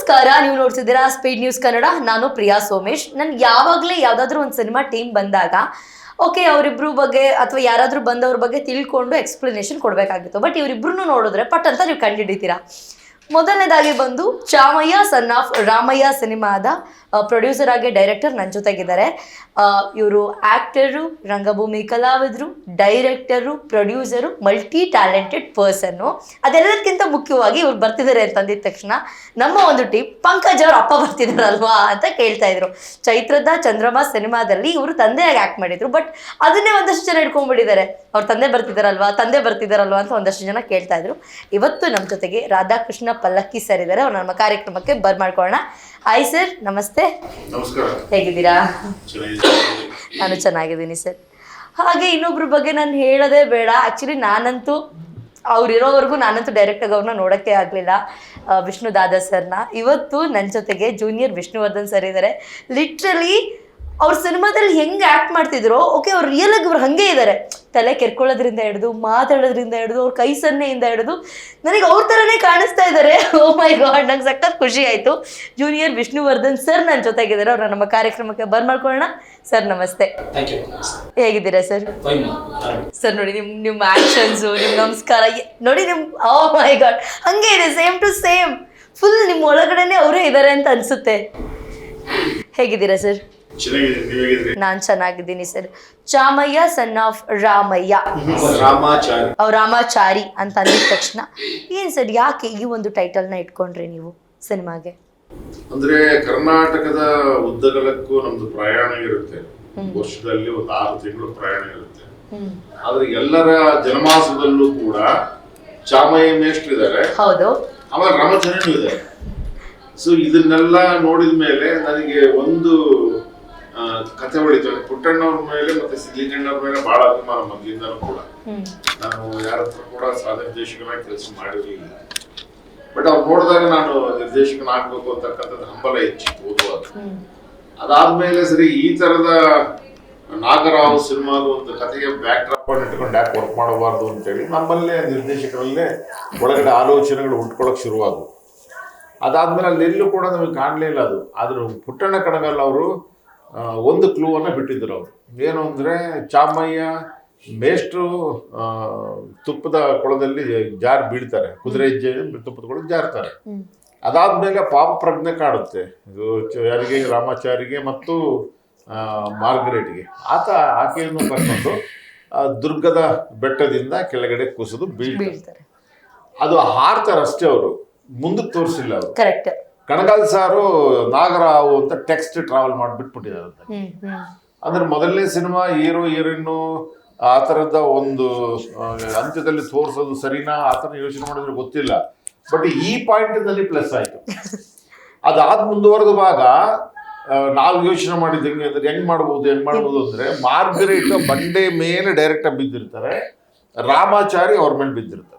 ನಮಸ್ಕಾರ, ನೀವು ನೋಡ್ತಿದ್ದೀರಾ ಸ್ಪೀಡ್ ನ್ಯೂಸ್ ಕನ್ನಡ. ನಾನು ಪ್ರಿಯಾ ಸೋಮೇಶ್. ನಾನು ಯಾವಾಗಲೇ ಯಾವುದಾದ್ರೂ ಒಂದು ಸಿನಿಮಾ ಟೀಮ್ ಬಂದಾಗ ಓಕೆ ಅವರಿಬ್ರು ಬಗ್ಗೆ ಅಥವಾ ಯಾರಾದರೂ ಬಂದವ್ರ ಬಗ್ಗೆ ತಿಳ್ಕೊಂಡು ಎಕ್ಸ್ಪ್ಲನೇಷನ್ ಕೊಡಬೇಕಾಗಿತ್ತು. ಬಟ್ ಇವರಿಬ್ರು ನೋಡಿದ್ರೆ ಪಟ್ ಅಂತ ನೀವು ಕಂಡುಹಿಡಿತೀರಾ. ಮೊದಲನೇದಾಗಿ ಬಂದು ಚಾಮಯ್ಯ ಸನ್ ಆಫ್ ರಾಮಯ್ಯ ಸಿನಿಮಾದ ಪ್ರೊಡ್ಯೂಸರ್ ಆಗಿ ಡೈರೆಕ್ಟರ್ ನನ್ನ ಜೊತೆಗಿದ್ದಾರೆ. ಇವರು ಆ್ಯಕ್ಟರು, ರಂಗಭೂಮಿ ಕಲಾವಿದರು, ಡೈರೆಕ್ಟರು, ಪ್ರೊಡ್ಯೂಸರು, ಮಲ್ಟಿ ಟ್ಯಾಲೆಂಟೆಡ್ ಪರ್ಸನ್ನು. ಅದೆಲ್ಲದಕ್ಕಿಂತ ಮುಖ್ಯವಾಗಿ ಇವ್ರು ಬರ್ತಿದ್ದಾರೆ ಅಂತಂದಿದ ತಕ್ಷಣ ನಮ್ಮ ಒಂದು ಟೀಮ್ ಪಂಕಜ್ ಅವ್ರ ಅಪ್ಪ ಬರ್ತಿದಾರಲ್ವಾ ಅಂತ ಕೇಳ್ತಾ ಇದ್ರು. ಚೈತ್ರದ ಚಂದ್ರಮ ಸಿನಿಮಾದಲ್ಲಿ ಇವರು ತಂದೆಯಾಗಿ ಆ್ಯಕ್ಟ್ ಮಾಡಿದ್ರು. ಬಟ್ ಅದನ್ನೇ ಒಂದಷ್ಟು ಜನ ಇಟ್ಕೊಂಡ್ಬಿಟ್ಟಿದ್ದಾರೆ, ಅವ್ರ ತಂದೆ ಬರ್ತಿದಾರಲ್ವಾ ಅಂತ ಒಂದಷ್ಟು ಜನ ಕೇಳ್ತಾ ಇದ್ರು. ಇವತ್ತು ನಮ್ಮ ಜೊತೆಗೆ ರಾಧಾಕೃಷ್ಣ ಪಲ್ಲಕ್ಕಿ ಸರ್ ಇದ್ದಾರೆ. ಅವ್ರು ನಮ್ಮ ಕಾರ್ಯಕ್ರಮಕ್ಕೆ ಬರ್ಮಾಡ್ಕೊಳ್ಳೋಣ. ಹಾಯ್ ಸರ್, ನಮಸ್ತೆ. ನಮಸ್ಕಾರ. ಹೇಗಿದ್ದೀರಾ? ನಾನು ಚೆನ್ನಾಗಿದ್ದೀನಿ ಸರ್. ಹಾಗೆ ಇನ್ನೊಬ್ರ ಬಗ್ಗೆ ನಾನು ಹೇಳೋದೇ ಬೇಡ. ಆ್ಯಕ್ಚುಲಿ ನಾನಂತೂ ಅವ್ರಿರೋವರೆಗೂ ಡೈರೆಕ್ಟಾಗಿ ಅವ್ರನ್ನ ನೋಡೋಕ್ಕೆ ಆಗಲಿಲ್ಲ, ವಿಷ್ಣು ದಾದಾ ಸರ್ನ. ಇವತ್ತು ನನ್ನ ಜೊತೆಗೆ ಜೂನಿಯರ್ ವಿಷ್ಣುವರ್ಧನ್ ಸರ್ ಇದ್ದಾರೆ. ಲಿಟ್ರಲಿ ಅವ್ರ ಸಿನಿಮಾದಲ್ಲಿ ಹೆಂಗೆ ಆ್ಯಕ್ಟ್ ಮಾಡ್ತಿದ್ರು, ಓಕೆ ಅವ್ರು ರಿಯಲ್ ಆಗಿ ಇವ್ರು ಹಾಗೆ ಇದ್ದಾರೆ. ತಲೆ ಕೆರ್ಕೊಳ್ಳೋದ್ರಿಂದ ಹಿಡಿದು ಮಾತಾಡೋದ್ರಿಂದ ಹಿಡಿದು ಅವ್ರ ಕೈ ಸನ್ನೆಯಿಂದ ಹಿಡಿದು ನನಗೆ ಅವ್ರ ಥರನೇ ಕಾಣಿಸ್ತಾ ಇದ್ದಾರೆ. ಓ ಮೈ ಗಾಡ್, ನಂಗೆ ಸಖತ್ ಖುಷಿ ಆಯಿತು. ಜೂನಿಯರ್ ವಿಷ್ಣುವರ್ಧನ್ ಸರ್ ನನ್ನ ಜೊತೆಗಿದ್ದಾರೆ. ಅವ್ರನ್ನ ನಮ್ಮ ಕಾರ್ಯಕ್ರಮಕ್ಕೆ ಬರ್ಮಾಡ್ಕೊಳ್ಳೋಣ. ಸರ್ ನಮಸ್ತೆ. ಹೇಗಿದ್ದೀರಾ ಸರ್? ಸರ್ ನೋಡಿ ನಿಮ್ಮ ಆ್ಯಕ್ಷನ್ಸು, ನಿಮ್ಮ ನಮಸ್ಕಾರ ನೋಡಿ, ಓ ಮೈ ಗಾಡ್ ಹಾಗೆ ಇದೆ, ಸೇಮ್ ಟು ಸೇಮ್. ಫುಲ್ ನಿಮ್ಮ ಒಳಗಡೆನೆ ಅವರೇ ಇದ್ದಾರೆ ಅಂತ ಅನಿಸುತ್ತೆ. ಹೇಗಿದ್ದೀರಾ ಸರ್? ನಾನ್ ಚೆನ್ನಾಗಿದ್ದೀನಿ sir. Chamayya son of Ramaiah, Ramachari ಅಂತ ಅಂದಿದ ತಕ್ಷಣ ಏನ್ ಸರ್, ಯಾಕೆ ಈ ಒಂದು ಟೈಟಲ್ನ ಇಟ್ಕೊಂಡ್ರಿ ನೀವು ಸಿನಿಮಾಗೆ? ಅಂದ್ರೆ ಕರ್ನಾಟಕದ ಉದ್ದಗಲಕ್ಕೂ ನಮ್ದು ಪ್ರಯಾಣ ಇರುತ್ತೆ. ವರ್ಷದಲ್ಲಿ ಒಂದು 6 ತಿಂಗಳು ಪ್ರಯಾಣ ಇರುತ್ತೆ. ಆದ್ರೆ ಎಲ್ಲರ ಜನಮಾಸದಲ್ಲೂ ಕೂಡ ಚಾಮಯ್ಯ ಮೇಷ್ಟ್ರು ಇದ್ದಾರೆ, ಹೌದು, ಆಮೇಲೆ ರಾಮಾಚಾರ್ಯನೂ ಇದ್ದಾರೆ. ಸೊ ಇದನ್ನೆಲ್ಲ ನೋಡಿದ ಮೇಲೆ ನನಗೆ ಒಂದು ಕಥೆ ಹೊಡಿತಾರೆ. ಪುಟ್ಟಣ್ಣವ್ರ ಮೇಲೆ ಮತ್ತೆ ಸಿದ್ಲಿಂಗಣ್ಣವ್ರ ಮೇಲೆ ಬಹಳ ಅಭಿಮಾನ ಮೊದಲಿಂದನೂ ಕೂಡ. ನಾನು ಯಾರ ಹತ್ರ ಕೂಡ ಸಹ ನಿರ್ದೇಶಕನಾಗಿ ಕೆಲಸ ಮಾಡಿರಲಿಲ್ಲ. ಬಟ್ ಅವ್ರು ನೋಡಿದಾಗ ನಾನು ನಿರ್ದೇಶಕನಾಗಬೇಕು ಅಂತಕ್ಕಂಥದ್ದು ಹಂಬಲ ಹೆಚ್ಚಿತ್ತು ಓದುವಾಗ. ಅದಾದ್ಮೇಲೆ ಸರಿ ಈ ತರದ ನಾಗರಾವ್ ಸಿನಿಮಾದ ಒಂದು ಕಥೆಗೆ ಬ್ಯಾಕ್ ಡ್ರಾಪ್ ಇಟ್ಕೊಂಡು ಯಾಕೆ ವರ್ಕ್ ಮಾಡಬಾರ್ದು ಅಂತೇಳಿ ನಮ್ಮಲ್ಲೇ ನಿರ್ದೇಶಕರಲ್ಲೇ ಒಳಗಡೆ ಆಲೋಚನೆಗಳು ಹುಟ್ಕೊಳಕ್ ಶುರುವಾದವು. ಅದಾದ್ಮೇಲೆ ಅಲ್ಲೆಲ್ಲೂ ಕೂಡ ನಮಗೆ ಕಾಣಲೇ ಇಲ್ಲ ಅದು. ಆದ್ರೂ ಪುಟ್ಟಣ್ಣ ಕಣಗಾಲ್ ಅವರು ಒಂದು ಕ್ಲೂವನ್ನು ಬಿಟ್ಟಿದ್ರು. ಅವರು ಏನು ಅಂದರೆ, ಚಾಮಯ್ಯ ಮೇಷ್ಟ್ರು ತುಪ್ಪದ ಕೊಳದಲ್ಲಿ ಜಾರಿ ಬೀಳ್ತಾರೆ, ಕುದುರೆ ಹೆಜ್ಜೆ ತುಪ್ಪದ ಕೊಳ ಜಾರ್ತಾರೆ. ಅದಾದ್ಮೇಲೆ ಪಾಪ ಪ್ರಜ್ಞೆ ಕಾಡುತ್ತೆ ಯಾರಿಗೆ, ರಾಮಾಚಾರಿಗೆ ಮತ್ತು ಮಾರ್ಗರೇಟ್ಗೆ. ಆಕೆಯನ್ನು ಕರ್ಕೊಂಡು ದುರ್ಗದ ಬೆಟ್ಟದಿಂದ ಕೆಳಗಡೆ ಕುಸಿದು ಬೀಳ್ತಾರೆ. ಅದು ಹಾರ್ತಾರೆ ಅಷ್ಟೇ, ಅವರು ಮುಂದಕ್ಕೆ ತೋರಿಸಿಲ್ಲ. ಅವರು ಕರೆಕ್ಟ್. ಕಣಗಾಲ್ ಸಾರು ನಾಗರಾವು ಅಂತ ಟೆಕ್ಸ್ಟ್ ಟ್ರಾವೆಲ್ ಮಾಡಿಬಿಟ್ಬಿಟ್ಟಿದ್ದಾರೆ. ಅಂದ್ರೆ ಮೊದಲನೇ ಸಿನಿಮಾ ಹೀರೋ ಹೀರೋಯಿನ್ನು ಆ ಥರದ ಒಂದು ಅಂತ್ಯದಲ್ಲಿ ತೋರಿಸೋದು ಸರಿನಾ ಆ ಥರ ಯೋಚನೆ ಮಾಡಿದ್ರೆ ಗೊತ್ತಿಲ್ಲ. ಬಟ್ ಈ ಪಾಯಿಂಟ್ನಲ್ಲಿ ಪ್ಲಸ್ ಆಯಿತು. ಅದಾದ ಮುಂದುವರೆದ ಭಾಗ ನಾವು ಯೋಚನೆ ಮಾಡಿದ್ದು ಹೆಂಗ್ ಮಾಡ್ಬೋದು ಅಂದ್ರೆ, ಮಾರ್ಗರೇಟ್ ಬಂಡೆ ಮೇಲೆ ಡೈರೆಕ್ಟಾಗಿ ಬಿದ್ದಿರ್ತಾರೆ, ರಾಮಾಚಾರಿ ಅವ್ರ ಮೇಲೆ ಬಿದ್ದಿರ್ತಾರೆ.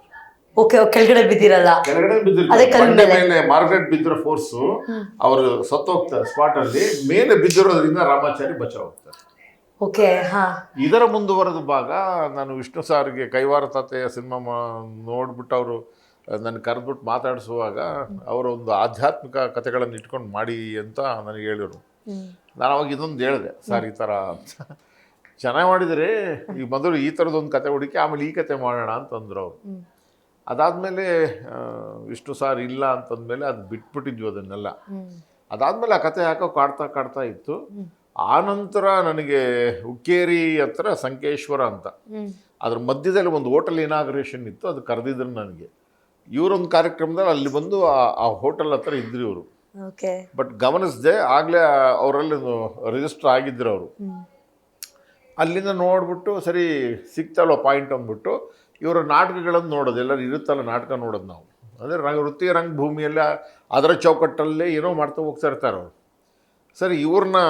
ಕೆಳಗಡೆ ಬಿದ್ದಿರಲ್ಲ, ಕೆಳಗಡೆ ಬಿದ್ದಿರ್ತಾರೆ. ಮೇಲೆ ಮಾರ್ಗರೇಟ್ ಬಿದ್ದಿರೋ ಫೋರ್ಸು ಅವರು ಸತ್ತೋಗ್ತಾರೆ ಸ್ಪಾಟ್ ಅಲ್ಲಿ. ಮೇಲೆ ಬಿದ್ದಿರೋದ್ರಿಂದ ರಾಮಾಚಾರಿ ಬಚಾವ್ ಹೋಗ್ತಾರೆ. ಇದರ ಮುಂದುವರೆದ ಭಾಗ ನಾನು ವಿಷ್ಣು ಸಾರ್ಗೆ ಕೈವಾರ ತಾತೆಯ ಸಿನಿಮಾ ನೋಡ್ಬಿಟ್ಟು ಅವರು ನನ್ನ ಕರೆದ್ಬಿಟ್ಟು ಮಾತಾಡಿಸುವಾಗ ಅವರ ಒಂದು ಆಧ್ಯಾತ್ಮಿಕ ಕಥೆಗಳನ್ನು ಇಟ್ಕೊಂಡು ಮಾಡಿ ಅಂತ ನನಗೆ ಹೇಳಿದ್ರು. ನಾನು ಅವಾಗ ಇದೊಂದು ಹೇಳಿದೆ, ಸರ್ ಈ ಥರ ಚೆನ್ನಾಗಿ ಮಾಡಿದರೆ ಈಗ ಮೊದಲು ಈ ಥರದೊಂದು ಕತೆ ಹುಡುಕಿ ಆಮೇಲೆ ಈ ಕತೆ ಮಾಡೋಣ ಅಂತಂದ್ರು ಅವರು. ಅದಾದಮೇಲೆ ವಿಷ್ಣು ಸಾರ್ ಇಲ್ಲ ಅಂತಂದಮೇಲೆ ಅದು ಬಿಟ್ಬಿಟ್ಟಿದ್ವಿ ಅದನ್ನೆಲ್ಲ. ಅದಾದಮೇಲೆ ಆ ಕತೆ ಯಾಕೋ ಕಾಡ್ತಾ ಇತ್ತು. ಆನಂತರ ನನಗೆ ಹುಕ್ಕೇರಿ ಹತ್ರ ಸಂಕೇಶ್ವರ ಅಂತ, ಅದ್ರ ಮಧ್ಯದಲ್ಲಿ ಒಂದು ಹೋಟೆಲ್ ಇನಾಗ್ರೇಷನ್ ಇತ್ತು. ಅದು ಕರೆದಿದ್ರು ನನಗೆ. ಇವರೊಂದು ಕಾರ್ಯಕ್ರಮದಲ್ಲಿ ಅಲ್ಲಿ ಬಂದು ಆ ಹೋಟೆಲ್ ಹತ್ರ ಇದ್ರು ಇವರು. ಬಟ್ ಗಮನಿಸಿದೆ, ಆಗಲೇ ಅವರಲ್ಲಿ ರಿಜಿಸ್ಟರ್ ಆಗಿದ್ರು ಅವರು. ಅಲ್ಲಿಂದ ನೋಡ್ಬಿಟ್ಟು ಸರಿ ಸಿಗ್ತಲ್ವ ಪಾಯಿಂಟ್ ಅಂದ್ಬಿಟ್ಟು ಇವರ ನಾಟಕಗಳನ್ನು ನೋಡೋದು, ಎಲ್ಲರೂ ಇರುತ್ತಲ್ಲ ನಾಟಕ ನೋಡೋದು ನಾವು. ಅಂದರೆ ವೃತ್ತಿ ರಂಗಭೂಮಿಯೆಲ್ಲ ಅದರ ಚೌಕಟ್ಟಲ್ಲೇ ಏನೋ ಮಾಡ್ತಾ ಹೋಗ್ತಾ ಇರ್ತಾರೆ ಅವರು. ಸರಿ ಇವ್ರನ್ನ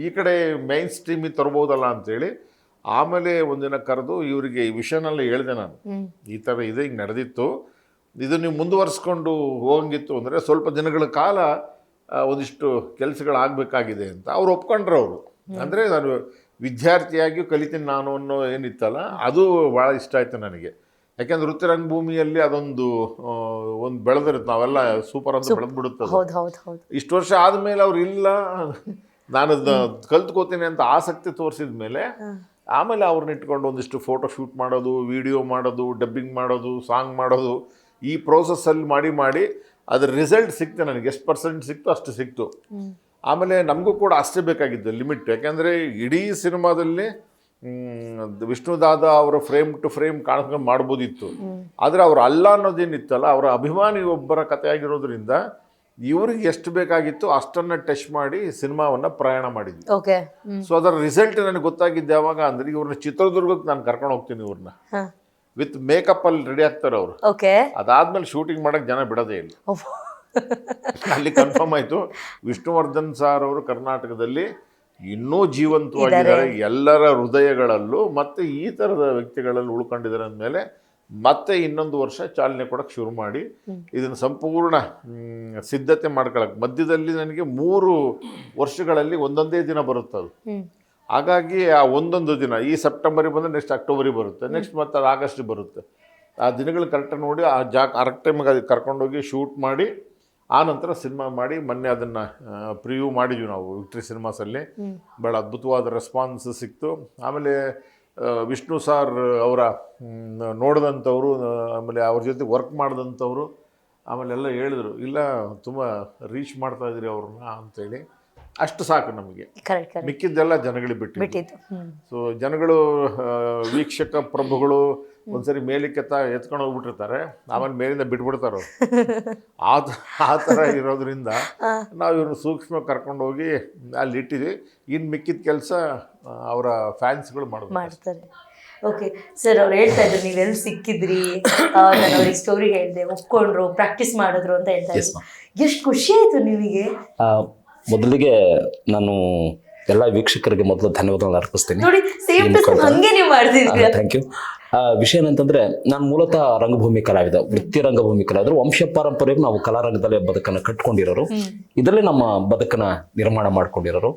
ಈ ಕಡೆ ಮೈನ್ ಸ್ಟ್ರೀಮಿಗೆ ತರ್ಬೋದಲ್ಲ ಅಂತೇಳಿ ಆಮೇಲೆ ಒಂದಿನ ಕರೆದು ಇವರಿಗೆ ಈ ವಿಷಯನೆಲ್ಲ ಹೇಳಿದೆ ನಾನು. ಈ ಥರ ಇದೆ, ಹಿಂಗೆ ನಡೆದಿತ್ತು, ಇದು ನೀವು ಮುಂದುವರಿಸ್ಕೊಂಡು ಹೋಗಂಗಿತ್ತು ಅಂದರೆ ಸ್ವಲ್ಪ ದಿನಗಳ ಕಾಲ ಒಂದಿಷ್ಟು ಕೆಲಸಗಳಾಗಬೇಕಾಗಿದೆ ಅಂತ ಅವ್ರು ಒಪ್ಕೊಂಡ್ರು ಅವರು. ಅಂದರೆ ನಾನು ವಿದ್ಯಾರ್ಥಿಯಾಗಿ ಕಲಿತೀನಿ ನಾನು ಅನ್ನೋ ಏನಿತ್ತಲ್ಲ, ಅದು ಭಾಳ ಇಷ್ಟ ಆಯಿತು ನನಗೆ. ಯಾಕೆಂದ್ರೆ ವೃತ್ತಿ ರಂಗಭೂಮಿಯಲ್ಲಿ ಅದೊಂದು ಒಂದು ಬೆಳೆದಿರುತ್ತೆ, ನಾವೆಲ್ಲ ಸೂಪರ್ ಅಂತ ಬೆಳೆದು ಬಿಡುತ್ತದೆ. ಹೌದು ಹೌದು ಹೌದು. ಇಷ್ಟು ವರ್ಷ ಆದಮೇಲೆ ಅವ್ರು ಇಲ್ಲ ನಾನು ಕಲ್ತ್ಕೋತೀನಿ ಅಂತ ಆಸಕ್ತಿ ತೋರಿಸಿದ ಮೇಲೆ ಆಮೇಲೆ ಅವ್ರನ್ನ ಇಟ್ಕೊಂಡು ಒಂದಿಷ್ಟು ಫೋಟೋ ಶೂಟ್ ಮಾಡೋದು, ವಿಡಿಯೋ ಮಾಡೋದು, ಡಬ್ಬಿಂಗ್ ಮಾಡೋದು, ಸಾಂಗ್ ಮಾಡೋದು, ಈ ಪ್ರೋಸೆಸ್ಸಲ್ಲಿ ಮಾಡಿ ಅದ್ರ ರಿಸಲ್ಟ್ ಸಿಕ್ತು. ನನಗೆ ಎಷ್ಟು ಪರ್ಸೆಂಟ್ ಸಿಕ್ತು ಅಷ್ಟು ಸಿಕ್ತು. ಆಮೇಲೆ ನಮಗೂ ಕೂಡ ಅಷ್ಟೇ ಬೇಕಾಗಿದ್ದು ಲಿಮಿಟ್. ಯಾಕೆಂದರೆ ಇಡೀ ಸಿನಿಮಾದಲ್ಲಿ ವಿಷ್ಣುದಾದ ಅವರ ಫ್ರೇಮ್ ಟು ಫ್ರೇಮ್ ಕಾಣಿಸ್ಕೊಂಡು ಮಾಡ್ಬೋದಿತ್ತು. ಆದರೆ ಅವರು ಅಲ್ಲ ಅನ್ನೋದೇನಿತ್ತಲ್ಲ, ಅವರ ಅಭಿಮಾನಿ ಒಬ್ಬರ ಕಥೆ ಆಗಿರೋದ್ರಿಂದ ಇವ್ರಿಗೆ ಎಷ್ಟು ಬೇಕಾಗಿತ್ತು ಅಷ್ಟನ್ನು ಟಚ್ ಮಾಡಿ ಸಿನಿಮಾವನ್ನು ಪ್ರಯಾಣ ಮಾಡಿದ್ವಿ. ಸೊ ಅದರ ರಿಸಲ್ಟ್ ನನಗೆ ಗೊತ್ತಾಗಿದ್ದು ಯಾವಾಗ ಅಂದರೆ, ಇವ್ರನ್ನ ಚಿತ್ರದುರ್ಗಕ್ಕೆ ನಾನು ಕರ್ಕೊಂಡು ಹೋಗ್ತೀನಿ. ಇವ್ರನ್ನ ವಿತ್ ಮೇಕಪ್ ಅಲ್ಲಿ ರೆಡಿ ಆಗ್ತಾರೆ ಅವರು. ಅದಾದ್ಮೇಲೆ ಶೂಟಿಂಗ್ ಮಾಡಕ್ಕೆ ಜನ ಬಿಡೋದೇ ಇಲ್ಲ. ಅಲ್ಲಿ ಕನ್ಫರ್ಮ್ ಆಯಿತು, ವಿಷ್ಣುವರ್ಧನ್ ಸರ್ ಅವರು ಕರ್ನಾಟಕದಲ್ಲಿ ಇನ್ನೂ ಜೀವಂತವಾಗಿದ್ದಾರೆ ಎಲ್ಲರ ಹೃದಯಗಳಲ್ಲೂ, ಮತ್ತು ಈ ಥರದ ವ್ಯಕ್ತಿಗಳಲ್ಲಿ ಉಳ್ಕೊಂಡಿದ್ದಾರೆ ಅಂದಮೇಲೆ ಮತ್ತೆ ಇನ್ನೊಂದು ವರ್ಷ ಚಾಲನೆ ಕೊಡೋಕ್ಕೆ ಶುರು ಮಾಡಿ ಇದನ್ನು ಸಂಪೂರ್ಣ ಸಿದ್ಧತೆ ಮಾಡ್ಕೊಳಕ್ಕೆ. ಮಧ್ಯದಲ್ಲಿ ನನಗೆ 3 ವರ್ಷಗಳಲ್ಲಿ ಒಂದೊಂದೇ ದಿನ ಬರುತ್ತೆ ಅದು. ಹಾಗಾಗಿ ಆ ಒಂದೊಂದು ದಿನ, ಈ ಸೆಪ್ಟೆಂಬರಿಗೆ ಬಂದರೆ ನೆಕ್ಸ್ಟ್ ಅಕ್ಟೋಬರಿಗೆ ಬರುತ್ತೆ, ನೆಕ್ಸ್ಟ್ ಮತ್ತೆ ಅದು ಆಗಸ್ಟ್ ಬರುತ್ತೆ. ಆ ದಿನಗಳು ಕರೆಕ್ಟಾಗಿ ನೋಡಿ ಆ ಕರೆಕ್ಟ್ ಟೈಮಿಗೆ ಅದಕ್ಕೆ ಕರ್ಕೊಂಡೋಗಿ ಶೂಟ್ ಮಾಡಿ ಆ ನಂತರ ಸಿನಿಮಾ ಮಾಡಿ ಮೊನ್ನೆ ಅದನ್ನು ಪ್ರಿವ್ಯೂ ಮಾಡಿದ್ವಿ ನಾವು ವಿಕ್ಟ್ರಿ ಸಿನಿಮಾಸಲ್ಲಿ. ಭಾಳ ಅದ್ಭುತವಾದ ರೆಸ್ಪಾನ್ಸ್ ಸಿಕ್ತು. ಆಮೇಲೆ ವಿಷ್ಣು ಸಾರ್ ಅವರ ನೋಡಿದಂಥವ್ರು, ಆಮೇಲೆ ಅವ್ರ ಜೊತೆ ವರ್ಕ್ ಮಾಡಿದಂಥವ್ರು ಆಮೇಲೆ ಎಲ್ಲ ಹೇಳಿದ್ರು, ಇಲ್ಲ ತುಂಬ ರೀಚ್ ಮಾಡ್ತಾ ಇದ್ರಿ ಅವ್ರನ್ನ ಅಂತೇಳಿ. ಅಷ್ಟು ಸಾಕು ನಮಗೆ, ಮಿಕ್ಕಿದ್ದೆಲ್ಲ ಜನಗಳಿಗೆ ಬಿಟ್ಟಿದ್ದು. ಸೊ ಜನಗಳು, ವೀಕ್ಷಕ ಪ್ರಭುಗಳು ಒಂದ್ಸರಿ ಮೇಲಕ್ಕೆ ಎತ್ಕೊಂಡು ಹೋಗ್ಬಿಟ್ಟಿರ್ತಾರೆ, ಆಮೇಲೆ ಮೇಲಿಂದ ಬಿಟ್ಬಿಡ್ತಾರೆ ಅವರು. ಆ ಥರ ಇರೋದ್ರಿಂದ ನಾವು ಇವ್ರನ್ನ ಸೂಕ್ಷ್ಮ ಕರ್ಕೊಂಡು ಹೋಗಿ ಅಲ್ಲಿ ಇಟ್ಟಿದ್ವಿ. ಇನ್ನು ಮಿಕ್ಕಿದ ಕೆಲಸ ಅವರ ಫ್ಯಾನ್ಸ್ಗಳು ಮಾಡ್ತಾರೆ. ಓಕೆ ಸರ್, ಅವ್ರು ಹೇಳ್ತಾ ಇದ್ರು ನೀವೆಲ್ಲಿ ಸಿಕ್ಕಿದ್ರಿ, ನಾನು ಅವ್ರಿಗೆ ಸ್ಟೋರಿ ಹೇಳಿದೆ, ಒಪ್ಕೊಂಡ್ರು, ಪ್ರಾಕ್ಟೀಸ್ ಮಾಡಿದ್ರು ಅಂತ ಹೇಳ್ತಾ ಇದ್ರು. ಎಷ್ಟು ಖುಷಿ ಆಯ್ತು ನಿಮಗೆ? ಮೊದಲಿಗೆ ನಾನು ಎಲ್ಲ ವೀಕ್ಷಕರಿಗೆ ಮೊದಲು ಧನ್ಯವಾದಗಳು ಅರ್ಪಿಸ್ತೀನಿ. Thank you. ವಿಷಯ ಏನಂತಂದ್ರೆ, ನಾನು ಮೂಲತಃ ರಂಗಭೂಮಿ ಕಲಾವಿದ, ವೃತ್ತಿ ರಂಗಭೂಮಿ ಕಲಾವಿದರು. ವಂಶ ಪಾರಂಪರ್ಯಕ್ಕೆ ನಾವು ಕಲಾರಂಗದಲ್ಲಿ ಬದುಕನ್ನು ಕಟ್ಕೊಂಡಿರೋರು, ಇದರಲ್ಲಿ ನಮ್ಮ ಬದುಕನ್ನ ನಿರ್ಮಾಣ ಮಾಡ್ಕೊಂಡಿರೋರು.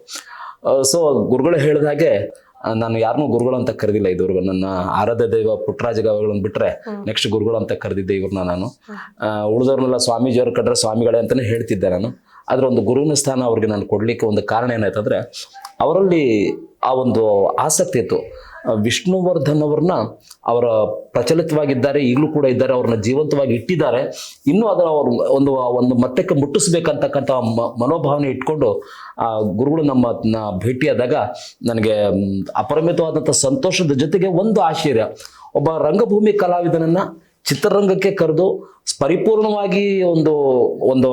ಸೊ ಗುರುಗಳು ಹೇಳಿದ ಹಾಗೆ ನಾನು ಯಾರನ್ನೂ ಗುರುಗಳು ಅಂತ ಕರೆದಿಲ್ಲ ಇದುವರೆಗೂ. ನನ್ನ ಆರಾಧ್ಯ ದೈವ ಪುಟ್ಟರಾಜ ಗವಾಯಿಗಳನ್ನು ಬಿಟ್ರೆ ನೆಕ್ಸ್ಟ್ ಗುರುಗಳು ಅಂತ ಕರೆದಿದ್ದೆ ಇವ್ರನ್ನ ನಾನು. ಉಳಿದವ್ರನ್ನೆಲ್ಲ ಸ್ವಾಮೀಜಿಯವ್ರು ಕಂಡ್ರೆ ಸ್ವಾಮಿಗಳೇ ಅಂತಾನೆ ಹೇಳ್ತಿದ್ದೆ ನಾನು. ಆದರೆ ಒಂದು ಗುರುವಿನ ಸ್ಥಾನ ಅವ್ರಿಗೆ ನಾನು ಕೊಡಲಿಕ್ಕೆ ಒಂದು ಕಾರಣ ಏನಾಯ್ತಂದ್ರೆ, ಅವರಲ್ಲಿ ಆ ಒಂದು ಆಸಕ್ತಿ ಇತ್ತು. ವಿಷ್ಣುವರ್ಧನ್ ಅವ್ರನ್ನ ಅವರ ಪ್ರಚಲಿತವಾಗಿದ್ದಾರೆ, ಈಗಲೂ ಕೂಡ ಇದ್ದಾರೆ, ಅವ್ರನ್ನ ಜೀವಂತವಾಗಿ ಇಟ್ಟಿದ್ದಾರೆ. ಇನ್ನೂ ಅದರ ಒಂದು ಒಂದು ಮಟ್ಟಕ್ಕೆ ಮುಟ್ಟಿಸ್ಬೇಕಂತಕ್ಕಂಥ ಮನೋಭಾವನೆ ಇಟ್ಕೊಂಡು ಆ ಗುರುಗಳು ನಮ್ಮನ್ನ ಭೇಟಿಯಾದಾಗ ನನಗೆ ಅಪರಿಮಿತವಾದಂಥ ಸಂತೋಷದ ಜೊತೆಗೆ ಒಂದು ಆಶ್ಚರ್ಯ. ಒಬ್ಬ ರಂಗಭೂಮಿ ಕಲಾವಿದನನ್ನ ಚಿತ್ರರಂಗಕ್ಕೆ ಕರೆದು ಪರಿಪೂರ್ಣವಾಗಿ ಒಂದು ಒಂದು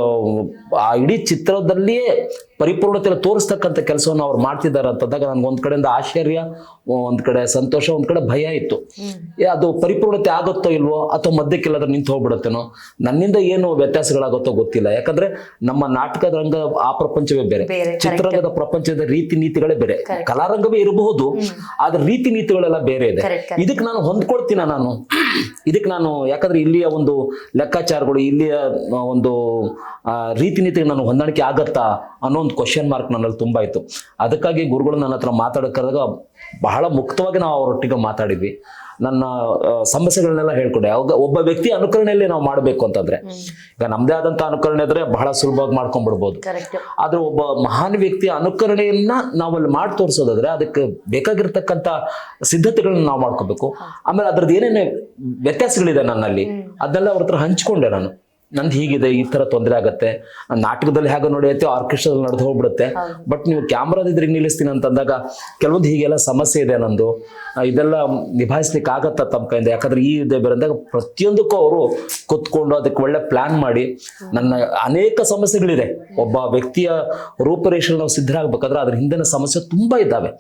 ಆ ಇಡೀ ಚಿತ್ರದಲ್ಲಿಯೇ ಪರಿಪೂರ್ಣತೆಯನ್ನು ತೋರಿಸ್ತಕ್ಕಂಥ ಕೆಲಸವನ್ನು ಅವ್ರು ಮಾಡ್ತಿದ್ದಾರೆ ಅಂತಂದಾಗ ನನಗೆ ಒಂದ್ ಕಡೆಯಿಂದ ಆಶ್ಚರ್ಯ, ಒಂದ್ ಕಡೆ ಸಂತೋಷ, ಒಂದ್ ಕಡೆ ಭಯ ಇತ್ತು. ಅದು ಪರಿಪೂರ್ಣತೆ ಆಗುತ್ತೋ ಇಲ್ವೋ, ಅಥವಾ ಮಧ್ಯಕ್ಕೆಲ್ಲಾದ್ರೂ ನಿಂತು ಹೋಗ್ಬಿಡುತ್ತೇನೋ, ನನ್ನಿಂದ ಏನು ವ್ಯತ್ಯಾಸಗಳಾಗುತ್ತೋ ಗೊತ್ತಿಲ್ಲ. ಯಾಕಂದ್ರೆ ನಮ್ಮ ನಾಟಕದ ರಂಗ ಆ ಪ್ರಪಂಚವೇ ಬೇರೆ, ಚಿತ್ರರಂಗದ ಪ್ರಪಂಚದ ರೀತಿ ನೀತಿಗಳೇ ಬೇರೆ. ಕಲಾರಂಗವೇ ಇರಬಹುದು, ಆದ್ರೆ ರೀತಿ ನೀತಿಗಳೆಲ್ಲ ಬೇರೆ ಇದೆ. ಇದಕ್ಕೆ ನಾನು ಹೊಂದ್ಕೊಳ್ತೀನ ಇದಕ್ಕೆ ನಾನು, ಯಾಕಂದ್ರೆ ಇಲ್ಲಿಯ ಒಂದು ಲೆಕ್ಕಾಚಾರಗಳು, ಇಲ್ಲಿಯ ಒಂದು ರೀತಿ ನೀತಿಗೆ ನಾನು ಹೊಂದಾಣಿಕೆ ಆಗತ್ತಾ ಅನ್ನೋ ಒಂದು ಕ್ವಶನ್ ಮಾರ್ಕ್ ನನ್ನಲ್ಲಿ ತುಂಬಾ ಇತ್ತು. ಅದಕ್ಕಾಗಿ ಗುರುಗಳು ನನ್ನ ಹತ್ರ ಮಾತಾಡೋಕ್ಕಾದಾಗ ಬಹಳ ಮುಕ್ತವಾಗಿ ನಾವು ಅವರೊಟ್ಟಿಗೆ ಮಾತಾಡಿದ್ವಿ. ನನ್ನ ಸಮಸ್ಯೆಗಳನ್ನೆಲ್ಲ ಹೇಳ್ಕೊಂಡೆ. ಅವಾಗ ಒಬ್ಬ ವ್ಯಕ್ತಿ ಅನುಕರಣೆಯಲ್ಲಿ ನಾವು ಮಾಡಬೇಕು ಅಂತಂದ್ರೆ, ಈಗ ನಮ್ದೇ ಆದಂತ ಅನುಕರಣೆ ಇದ್ರೆ ಬಹಳ ಸುಲಭವಾಗಿ ಮಾಡ್ಕೊಂಡ್ಬಿಡ್ಬೋದು. ಆದ್ರೆ ಒಬ್ಬ ಮಹಾನ್ ವ್ಯಕ್ತಿಯ ಅನುಕರಣೆಯನ್ನ ನಾವಲ್ಲಿ ಮಾಡಿ ತೋರಿಸೋದಾದ್ರೆ ಅದಕ್ಕೆ ಬೇಕಾಗಿರ್ತಕ್ಕಂಥ ಸಿದ್ಧತೆಗಳನ್ನ ನಾವು ಮಾಡ್ಕೋಬೇಕು. ಆಮೇಲೆ ಅದ್ರದ್ದು ಏನೇನೇ ವ್ಯತ್ಯಾಸಗಳಿದೆ ನನ್ನಲ್ಲಿ, ಅದನ್ನೆಲ್ಲ ಅವ್ರ ಹತ್ರ ಹಂಚ್ಕೊಂಡೆ ನಾನು. ನಂದು ಹೀಗಿದೆ, ಈ ತರ ತೊಂದರೆ ಆಗತ್ತೆ, ನಾಟಕದಲ್ಲಿ ಹೇಗೆ ನಡೆಯುತ್ತೆ, ಆರ್ಕೆಸ್ಟ್ರಾದಲ್ಲಿ ನಡೆದು ಹೋಗ್ಬಿಡುತ್ತೆ, ಬಟ್ ನೀವು ಕ್ಯಾಮ್ರಾದಿದ್ರೆ ನಿಲ್ಲಿಸ್ತೀನಿ ಅಂತಂದಾಗ ಕೆಲವೊಂದು ಹೀಗೆಲ್ಲ ಸಮಸ್ಯೆ ಇದೆ ನಂದು, ಇದೆಲ್ಲ ನಿಭಾಯಿಸ್ಲಿಕ್ಕೆ ಆಗತ್ತ ತಮ್ಮ ಕೈಯಿಂದ. ಯಾಕಂದ್ರೆ ಈ ಇದೆ ಬರಂದಾಗ ಪ್ರತಿಯೊಂದಕ್ಕೂ ಅವರು ಕುತ್ಕೊಂಡು ಅದಕ್ಕೆ ಒಳ್ಳೆ ಪ್ಲಾನ್ ಮಾಡಿ, ನನ್ನ ಅನೇಕ ಸಮಸ್ಯೆಗಳಿದೆ. ಒಬ್ಬ ವ್ಯಕ್ತಿಯ ರೂಪರೇಷೆ ನಾವು ಸಿದ್ಧರಾಗಬೇಕಾದ್ರೆ ಅದ್ರ ಹಿಂದಿನ ಸಮಸ್ಯೆ ತುಂಬಾ ಇದ್ದಾವೆ.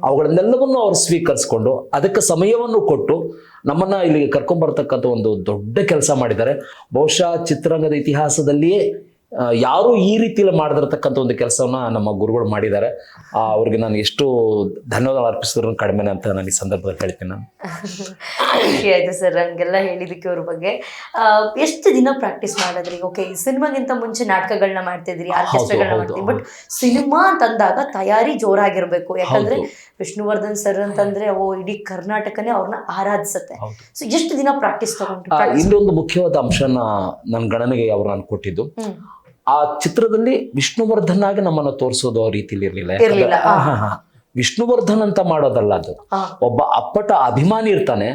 ಅವುಗಳನ್ನೆಲ್ಲವನ್ನು ಅವರು ಸ್ವೀಕರಿಸ್ಕೊಂಡು ಅದಕ್ಕೆ ಸಮಯವನ್ನು ಕೊಟ್ಟು ನಮ್ಮನ್ನ ಇಲ್ಲಿಗೆ ಕರ್ಕೊಂಡ್ಬರ್ತಕ್ಕಂಥ ಒಂದು ದೊಡ್ಡ ಕೆಲಸ ಮಾಡಿದ್ದಾರೆ. ಬಹುಶಃ ಚಿತ್ರರಂಗದ ಇತಿಹಾಸದಲ್ಲಿಯೇ ಯಾರು ಈ ರೀತಿಯಲ್ಲಿ ಮಾಡಿದಿರತಕ್ಕಂಥ ಒಂದು ಕೆಲಸವನ್ನ ನಮ್ಮ ಗುರುಗಳು ಮಾಡಿದ್ದಾರೆ. ಅವ್ರಿಗೆ ನಾನು ಎಷ್ಟು ಧನ್ಯವಾದ ಅರ್ಪಿಸಿದ್ರು ಕಡಿಮೆನೆ ಅಂತ ನಾನು ಈ ಸಂದರ್ಭದಲ್ಲಿ ಹೇಳ್ತೀನಿ. ನಾನು ಖುಷಿ ಆಯ್ತು ಸರ್ ಹಂಗೆಲ್ಲ ಹೇಳಿದಕ್ಕೆ ಅವ್ರ ಬಗ್ಗೆ. ಎಷ್ಟು ದಿನ ಪ್ರಾಕ್ಟೀಸ್ ಮಾಡಿದ್ರಿ? ಓಕೆ, ಸಿನಿಮಾಗಿಂತ ಮುಂಚೆ ನಾಟಕಗಳನ್ನ ಮಾಡ್ತಿದ್ರಿ, ಆರ್ಕೆಸ್ಟ್ರಾಗಳನ್ನ ಮಾಡ್ತಿದ್ರಿ, ಬಟ್ ಸಿನಿಮಾ ಅಂತಂದಾಗ ತಯಾರಿ ಜೋರಾಗಿರ್ಬೇಕು. ಯಾಕಂದ್ರೆ ವಿಷ್ಣುವರ್ಧನ್ ಸರ್ ಅಂತಂದ್ರೆ ಇಡೀ ಕರ್ನಾಟಕನೇ ಅವ್ರನ್ನ ಆರಾಧಿಸುತ್ತೆ. ಸೊ ಎಷ್ಟು ದಿನ ಪ್ರಾಕ್ಟೀಸ್ ತಗೊಂಡ್ರಿ? ಇಲ್ಲಿ ಒಂದು ಮುಖ್ಯವಾದ ಅಂಶನ ನನ್ನ ಗಣನೆಗೆ ಅವ್ರು ನಾನು ಕೊಟ್ಟಿದ್ದು, ಆ ಚಿತ್ರದಲ್ಲಿ ವಿಷ್ಣುವರ್ಧನ್ ಆಗಿ ನಮ್ಮನ್ನ ತೋರಿಸೋದು ಆ ರೀತಿಲಿ ಇರ್ಲಿಲ್ಲ. ವಿಷ್ಣುವರ್ಧನ್ ಅಂತ ಮಾಡೋದಲ್ಲ, ಅದು ಒಬ್ಬ ಅಪ್ಪಟ ಅಭಿಮಾನಿ ಇರ್ತಾನೆ,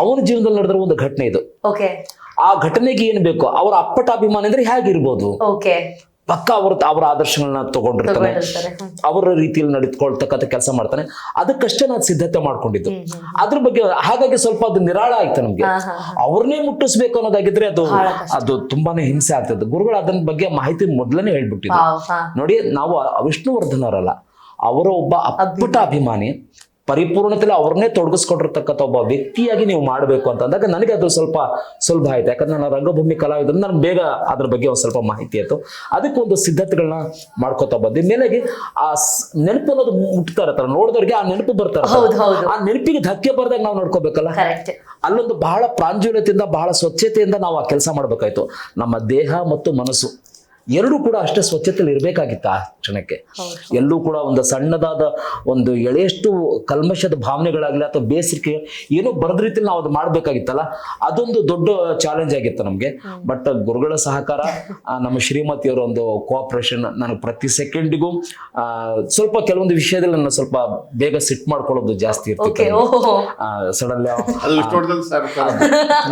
ಅವನ ಜೀವನದಲ್ಲಿ ನಡೆದಿರೋ ಒಂದು ಘಟನೆ ಇದು. ಆ ಘಟನೆಗೆ ಏನ್ ಬೇಕು, ಅವ್ರ ಅಪ್ಪಟ ಅಭಿಮಾನಿ ಅಂದ್ರೆ ಹೇಗಿರ್ಬೋದು, ಪಕ್ಕ ಅವರ ಆದರ್ಶಗಳನ್ನ ತಗೊಂಡಿರ್ತಾನೆ, ಅವರ ರೀತಿಯಲ್ಲಿ ನಡೆದುಕೊಳ್ತಕ್ಕಂಥ ಕೆಲಸ ಮಾಡ್ತಾನೆ. ಅದಕ್ಕಷ್ಟೇ ನಾನು ಸಿದ್ಧತೆ ಮಾಡ್ಕೊಂಡಿದ್ದು ಅದ್ರ ಬಗ್ಗೆ. ಹಾಗಾಗಿ ಸ್ವಲ್ಪ ಅದು ನಿರಾಳ ಆಯ್ತು ನಮ್ಗೆ. ಅವ್ರನ್ನೇ ಮುಟ್ಟಿಸ್ಬೇಕು ಅನ್ನೋದಾಗಿದ್ರೆ ಅದು ತುಂಬಾನೇ ಹಿಂಸೆ ಆಗ್ತದೆ. ಗುರುಗಳು ಅದನ್ನ ಬಗ್ಗೆ ಮಾಹಿತಿ ಮೊದಲನೇ ಹೇಳ್ಬಿಟ್ಟಿದ್ರು. ನೋಡಿ, ನಾವು ವಿಷ್ಣುವರ್ಧನ್ ಅವರಲ್ಲ, ಅವರ ಒಬ್ಬ ಅಪ್ಪಟ ಅಭಿಮಾನಿ, ಪರಿಪೂರ್ಣತೆಯಲ್ಲಿ ಅವ್ರನ್ನೇ ತೊಡಗಿಸ್ಕೊಂಡಿರ್ತಕ್ಕಂಥ ಒಬ್ಬ ವ್ಯಕ್ತಿಯಾಗಿ ನೀವು ಮಾಡಬೇಕು ಅಂತಂದಾಗ ನನಗೆ ಅದು ಸ್ವಲ್ಪ ಸುಲಭ ಆಯ್ತು. ಯಾಕಂದ್ರೆ ನಾನು ರಂಗಭೂಮಿ ಕಲಾವಿದ್ರು, ನನಗೆ ಬೇಗ ಅದ್ರ ಬಗ್ಗೆ ಒಂದು ಸ್ವಲ್ಪ ಮಾಹಿತಿ ಆಯ್ತು. ಅದಕ್ಕೆ ಒಂದು ಸಿದ್ಧತೆಗಳನ್ನ ಮಾಡ್ಕೋತಾ ಬಂದು ಮೇಲೆಗೆ ಆ ನೆನಪು ಅನ್ನೋದು ಮುಟ್ತಾ ಇರ್ತಾರೆ, ನೋಡಿದವ್ರಿಗೆ ಆ ನೆನಪು ಬರ್ತಾ ಇರ್ತಾರೆ. ಆ ನೆನಪಿಗೆ ಧಕ್ಕೆ ಬರ್ದಾಗ ನಾವು ನೋಡ್ಕೋಬೇಕಲ್ಲ. ಅಲ್ಲೊಂದು ಬಹಳ ಪ್ರಾಂಜೂಲ್ಯತೆಯಿಂದ, ಬಹಳ ಸ್ವಚ್ಛತೆಯಿಂದ ನಾವು ಆ ಕೆಲಸ ಮಾಡ್ಬೇಕಾಯ್ತು. ನಮ್ಮ ದೇಹ ಮತ್ತು ಮನಸ್ಸು ಎರಡೂ ಕೂಡ ಅಷ್ಟೇ ಸ್ವಚ್ಛತೆಯಲ್ಲಿ ಇರಬೇಕಾಗಿತ್ತು. ಆ ಕ್ಷಣಕ್ಕೆ ಎಲ್ಲೂ ಕೂಡ ಒಂದು ಸಣ್ಣದಾದ ಒಂದು ಎಳೆಯಷ್ಟು ಕಲ್ಮಶದ ಭಾವನೆಗಳಾಗ್ಲಿ ಅಥವಾ ಬೇಸರಿಕೆ ಏನೋ ಬರದ ರೀತಿಯಲ್ಲಿ ನಾವು ಅದು ಮಾಡ್ಬೇಕಾಗಿತ್ತಲ್ಲ, ಅದೊಂದು ದೊಡ್ಡ ಚಾಲೆಂಜ್ ಆಗಿತ್ತು ನಮ್ಗೆ. ಬಟ್ ಗುರುಗಳ ಸಹಕಾರ, ನಮ್ಮ ಶ್ರೀಮತಿಯವರ ಒಂದು ಕೋಆಪರೇಷನ್, ನನಗೆ ಪ್ರತಿ ಸೆಕೆಂಡಿಗೂ ಸ್ವಲ್ಪ ಕೆಲವೊಂದು ವಿಷಯದಲ್ಲಿ ನನ್ನ ಸ್ವಲ್ಪ ಬೇಗ ಸಿಟ್ ಮಾಡ್ಕೊಳ್ಳೋದು ಜಾಸ್ತಿ ಇರ್ತಿತ್ತು. ಸಡನ್ಲಿ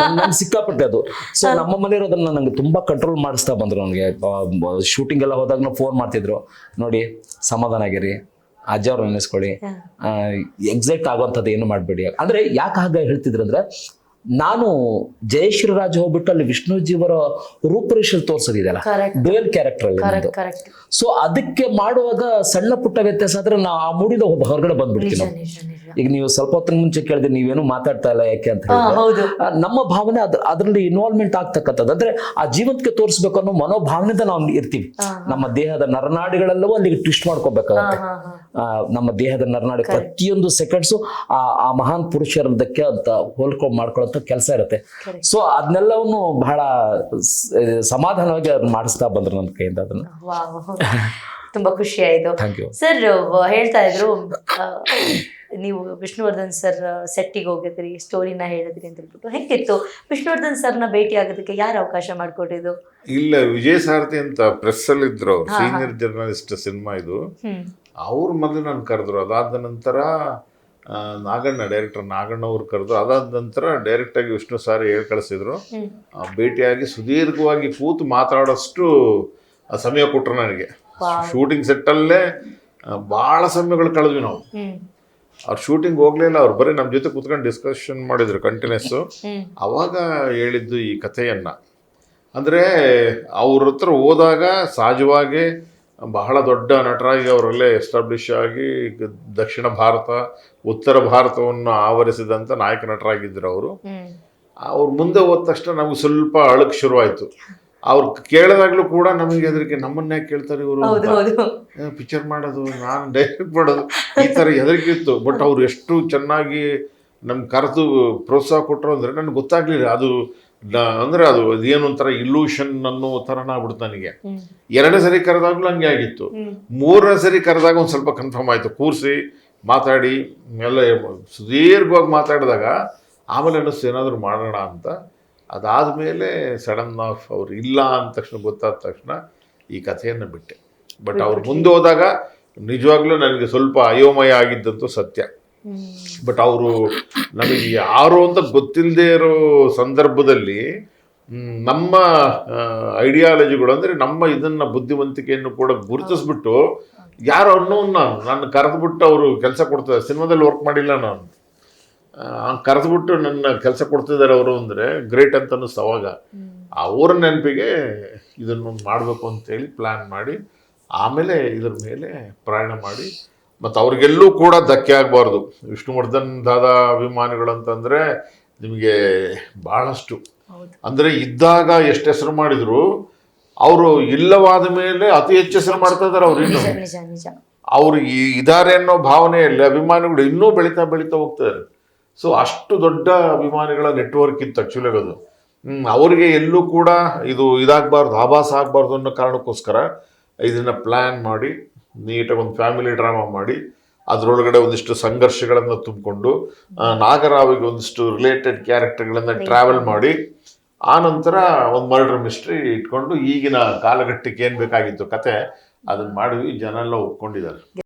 ನನ್ಗೆ ಸಿಕ್ಕಾಪಟ್ಟೆ ಅದು. ಸೊ ನಮ್ಮ ಮನೆಯವರು ಅದನ್ನ ನಂಗೆ ತುಂಬಾ ಕಂಟ್ರೋಲ್ ಮಾಡಿಸ್ತಾ ಬಂದ್ರು. ನನಗೆ ಶೂಟಿಂಗ್ ಎಲ್ಲ ಹೋದಾಗ ನಾವು ಫೋನ್ ಮಾಡ್ತಿದ್ರು, ನೋಡಿ ಸಮಾಧಾನ ಆಗಿರಿ, ಅಜ್ಜ ಅವ್ರು ನೆನೆಸ್ಕೊಳ್ಳಿ, ಎಕ್ಸಾಕ್ಟ್ ಆಗುವಂಥದ್ದು ಏನು ಮಾಡಬೇಡಿ. ಅಂದ್ರೆ ಯಾಕೆ ಹಾಗೆ ಹೇಳ್ತಿದ್ರು ಅಂದ್ರೆ, ನಾನು ಜಯಶ್ರೀರಾಜ್ ಹೋಗ್ಬಿಟ್ಟು ಅಲ್ಲಿ ವಿಷ್ಣುಜಿಯವರ ರೂಪರೇಷೆಯಲ್ಲಿ ತೋರ್ಸೋದಿದೆಯಲ್ಲ, ಡುಯಲ್ ಕ್ಯಾರೆಕ್ಟರ್ ಅಲ್ಲಿ. ಸೊ ಅದಕ್ಕೆ ಮಾಡುವಾಗ ಸಣ್ಣ ಪುಟ್ಟ ವ್ಯತ್ಯಾಸ ಆದ್ರೆ ನಾವು ಆ ಮೂಡಿದ ಹೊರಗಡೆ ಬಂದ್ಬಿಡ್ತೀವಿ ನಾವು. ಈಗ ನೀವು ಸ್ವಲ್ಪ ಹೊತ್ತಿನ ಮುಂಚೆ ಕೇಳಿದ್ರೆ ನೀವೇನು ಮಾತಾಡ್ತಾ ಇಲ್ಲ ಯಾಕೆ ಅಂತ ಹೇಳಿದ್ರೆ, ನಮ್ಮ ಭಾವನೆ ಅದರಲ್ಲಿ ಇನ್ವಾಲ್ವ್ಮೆಂಟ್ ಆಗ್ತಕ್ಕಂಥದ್ದು. ಅಂದ್ರೆ ಆ ಜೀವಂತಿಕೆ ತೋರಿಸ್ಬೇಕು ಅನ್ನೋ ಮನೋಭಾವನೆಯಿಂದ ನಾವು ಇರ್ತೀವಿ. ನಮ್ಮ ದೇಹದ ನರನಾಡಿಗಳೆಲ್ಲವೂ ಅಲ್ಲಿಗೆ ಟ್ವಿಸ್ಟ್ ಮಾಡ್ಕೋಬೇಕಾಗತ್ತೆ. ನಮ್ಮ ದೇಹದ ನರನಾಡಿ ಪ್ರತಿಯೊಂದು ಸೆಕೆಂಡ್ಸು ಆ ಮಹಾನ್ ಪುರುಷರದಕ್ಕೆ ಅಂತ ಹೋಲ್ಕೊಂಡ್ ಮಾಡ್ಕೊಳ್ಳೋ ಕೆಲಸ ಇರುತ್ತೆ. ಸೊ ಅದನ್ನೆಲ್ಲವನ್ನು ಬಹಳ ಸಮಾಧಾನವಾಗಿ ಅದನ್ನ ಮಾಡಿಸ್ತಾ ಬಂದ್ರು ನನ್ನ ಕೈಯಿಂದ. ಅದನ್ನ ತುಂಬಾ ಖುಷಿ ಆಯ್ತು ಸರ್. ಹೇಳ್ತಾ ಇದ್ರು ನೀವು ವಿಷ್ಣುವರ್ಧನ್ ಸರ್ ಸೆಟ್ಟಿಗೆ ಹೋಗಿದ್ರಿ, ಸ್ಟೋರಿನ ಹೇಳಿದ್ರಿ ಅಂತ ಹೇಳ್ಬಿಟ್ಟು. ಹೆಂಗಿತ್ತು ವಿಷ್ಣುವರ್ಧನ್ ಸರ್ನ ಭೇಟಿ ಆಗೋದಕ್ಕೆ? ಯಾರು ಅವಕಾಶ ಮಾಡ್ಕೊಟ್ಟಿದ್ದು? ಇಲ್ಲ, ವಿಜಯ ಸಾರಥಿ ಅಂತ ಪ್ರೆಸ್ ಅಲ್ಲಿ ಇದ್ರು, ಸೀನಿಯರ್ ಜರ್ನಲಿಸ್ಟ್ ಸಿನಿಮಾ ಇದು. ಅವ್ರು ಮೊದಲು ನಾನು ಕರೆದ್ರು. ಅದಾದ ನಂತರ ಡೈರೆಕ್ಟರ್ ನಾಗಣ್ಣ ಅವ್ರು ಕರೆದ್ರು. ಅದಾದ ನಂತರ ಡೈರೆಕ್ಟ್ ಆಗಿ ವಿಷ್ಣು ಸಾರ್ ಹೇಳಿ ಕಳಿಸಿದ್ರು. ಭೇಟಿಯಾಗಿ ಸುದೀರ್ಘವಾಗಿ ಕೂತು ಮಾತಾಡೋಷ್ಟು ಸಮಯ ಕೊಟ್ಟರು ನನಗೆ. ಶೂಟಿಂಗ್ ಸೆಟ್ಟಲ್ಲೇ ಭಾಳ ಸಮಯಗಳು ಕಳೆದ್ವಿ ನಾವು. ಅವ್ರು ಶೂಟಿಂಗ್ ಹೋಗ್ಲಿಲ್ಲ, ಅವ್ರು ಬರೀ ನಮ್ಮ ಜೊತೆ ಕೂತ್ಕೊಂಡು ಡಿಸ್ಕಷನ್ ಮಾಡಿದ್ರು ಕಂಟಿನ್ಯೂಸ್. ಅವಾಗ ಹೇಳಿದ್ದು ಈ ಕಥೆಯನ್ನ. ಅಂದರೆ ಅವ್ರ ಹತ್ರ ಹೋದಾಗ ಸಹಜವಾಗಿ ಬಹಳ ದೊಡ್ಡ ನಟರಾಗಿ ಅವರಲ್ಲೇ ಎಸ್ಟಾಬ್ಲಿಷ್ ಆಗಿ ದಕ್ಷಿಣ ಭಾರತ, ಉತ್ತರ ಭಾರತವನ್ನು ಆವರಿಸಿದಂಥ ನಾಯಕ ನಟರಾಗಿದ್ದರು ಅವರು. ಅವ್ರು ಮುಂದೆ ಹೋದ ತಕ್ಷಣ ನಮ್ಗೆ ಸ್ವಲ್ಪ ಅಳಕ್ ಶುರುವಾಯಿತು. ಅವ್ರು ಕೇಳಿದಾಗ್ಲೂ ಕೂಡ ನಮಗೆ ಹೆದರಿಕೆ, ನಮ್ಮನ್ನೇ ಕೇಳ್ತಾರೆ ಇವರು, ಪಿಕ್ಚರ್ ಮಾಡೋದು, ನಾನು ಡೈರೆಕ್ಟ್ ಮಾಡೋದು, ಈ ಥರ ಹೆದರಿಕೆ ಇತ್ತು. ಬಟ್ ಅವ್ರು ಎಷ್ಟು ಚೆನ್ನಾಗಿ ನಮ್ಗೆ ಕರೆದು ಪ್ರೋತ್ಸಾಹ ಕೊಟ್ಟರು ಅಂದರೆ ನನಗೆ ಗೊತ್ತಾಗ್ಲಿಲ್ಲ. ಅದು ಅಂದರೆ ಅದು ಅದೇನು ಒಂಥರ ಇಲ್ಯೂಷನ್ ಅನ್ನೋ ಥರನ ಆಗ್ಬಿಡ್ತು ನನಗೆ. 2ನೇ ಸರಿ ಕರೆದಾಗ್ಲೂ ಹಂಗೆ ಆಗಿತ್ತು. 3ನೇ ಸರಿ ಕರೆದಾಗ ಒಂದು ಸ್ವಲ್ಪ ಕನ್ಫರ್ಮ್ ಆಯಿತು. ಕೂರಿಸಿ ಮಾತಾಡಿ ಎಲ್ಲ ಸುದೀರ್ಘವಾಗಿ ಮಾತಾಡಿದಾಗ ಆಮೇಲೆ ಅನ್ನಿಸ್ತು ಏನಾದರೂ ಮಾಡೋಣ ಅಂತ. ಅದಾದಮೇಲೆ ಸಡನ್ ಆಫ್ ಅವ್ರು ಇಲ್ಲ ಅಂದ ತಕ್ಷಣ, ಗೊತ್ತಾದ ತಕ್ಷಣ ಈ ಕಥೆಯನ್ನು ಬಿಟ್ಟೆ. ಬಟ್ ಅವ್ರು ಮುಂದೆ ಹೋದಾಗ ನಿಜವಾಗ್ಲೂ ನನಗೆ ಸ್ವಲ್ಪ ಅಯೋಮಯ ಆಗಿದ್ದಂತೂ ಸತ್ಯ. ಬಟ್ ಅವರು ನಮಗೆ ಯಾರು ಅಂತ ಗೊತ್ತಿಲ್ಲದೆ ಇರೋ ಸಂದರ್ಭದಲ್ಲಿ ನಮ್ಮ ಐಡಿಯಾಲಜಿಗಳು, ಅಂದರೆ ನಮ್ಮ ಇದನ್ನು ಬುದ್ಧಿವಂತಿಕೆಯನ್ನು ಕೂಡ ಗುರುತಿಸ್ಬಿಟ್ಟು ಯಾರು ಅನ್ನೋನ್ನ ನಾನು ಕರೆದ್ಬಿಟ್ಟು ಅವರು ಕೆಲಸ ಕೊಡ್ತಾರೆ. ಸಿನಿಮಾದಲ್ಲಿ ವರ್ಕ್ ಮಾಡಿಲ್ಲ ನಾನು, ಕರೆದ್ಬಿಟ್ಟು ನನ್ನ ಕೆಲಸ ಕೊಡ್ತಿದ್ದಾರೆ ಅವರು ಅಂದರೆ ಗ್ರೇಟ್ ಅಂತ ಅನ್ನಿಸ್ತು. ಅವಾಗ ಅವ್ರ ನೆನಪಿಗೆ ಇದನ್ನು ಮಾಡಬೇಕು ಅಂತೇಳಿ ಪ್ಲ್ಯಾನ್ ಮಾಡಿ ಆಮೇಲೆ ಇದ್ರ ಮೇಲೆ ಪ್ರಯಾಣ ಮಾಡಿ, ಮತ್ತು ಅವ್ರಿಗೆಲ್ಲೂ ಕೂಡ ಧಕ್ಕೆ ಆಗಬಾರ್ದು. ವಿಷ್ಣುವರ್ಧನ್ ದಾದಾ ಅಭಿಮಾನಿಗಳಂತಂದರೆ ನಿಮಗೆ ಭಾಳಷ್ಟು, ಅಂದರೆ ಇದ್ದಾಗ ಎಷ್ಟು ಹೆಸರು ಮಾಡಿದ್ರು ಅವರು ಇಲ್ಲವಾದ ಮೇಲೆ ಅತಿ ಹೆಚ್ಚು ಹೆಸರು ಮಾಡ್ತಾ ಇದಾರೆ ಅವ್ರು ಇನ್ನು. ನಿಜ ನಿಜ. ಅವ್ರು ಇದಾರೆ ಅನ್ನೋ ಭಾವನೆಯಲ್ಲಿ ಅಭಿಮಾನಿಗಳು ಇನ್ನೂ ಬೆಳೀತಾ ಹೋಗ್ತಾರೆ. ಸೊ ಅಷ್ಟು ದೊಡ್ಡ ಅಭಿಮಾನಿಗಳ ನೆಟ್ವರ್ಕ್ ಇತ್ತು ಆಕ್ಚುಲಿ ಅದು. ಅವ್ರಿಗೆ ಎಲ್ಲೂ ಕೂಡ ಇದು ಇದಾಗಬಾರ್ದು, ಆಭಾಸ ಆಗಬಾರ್ದು ಅನ್ನೋ ಕಾರಣಕ್ಕೋಸ್ಕರ ಇದನ್ನ ಪ್ಲಾನ್ ಮಾಡಿ ನೀಟಾಗಿ ಒಂದು ಫ್ಯಾಮಿಲಿ ಡ್ರಾಮಾ ಮಾಡಿ ಅದರೊಳಗಡೆ ಒಂದಿಷ್ಟು ಸಂಘರ್ಷಗಳನ್ನು ತುಂಬಿಕೊಂಡು ನಾಗರಾವಿಗೆ ಒಂದಿಷ್ಟು ರಿಲೇಟೆಡ್ ಕ್ಯಾರೆಕ್ಟರ್ಗಳನ್ನ ಟ್ರಾವೆಲ್ ಮಾಡಿ ಆ ನಂತರ ಒಂದು ಮರ್ಡರ್ ಮಿಸ್ಟ್ರಿ ಇಟ್ಕೊಂಡು ಈಗಿನ ಕಾಲಘಟ್ಟಕ್ಕೆ ಏನು ಬೇಕಾಗಿತ್ತು ಕತೆ ಅದನ್ನ ಮಾಡಿ ಜನ ಎಲ್ಲ ಒಪ್ಕೊಂಡಿದ್ದಾರೆ.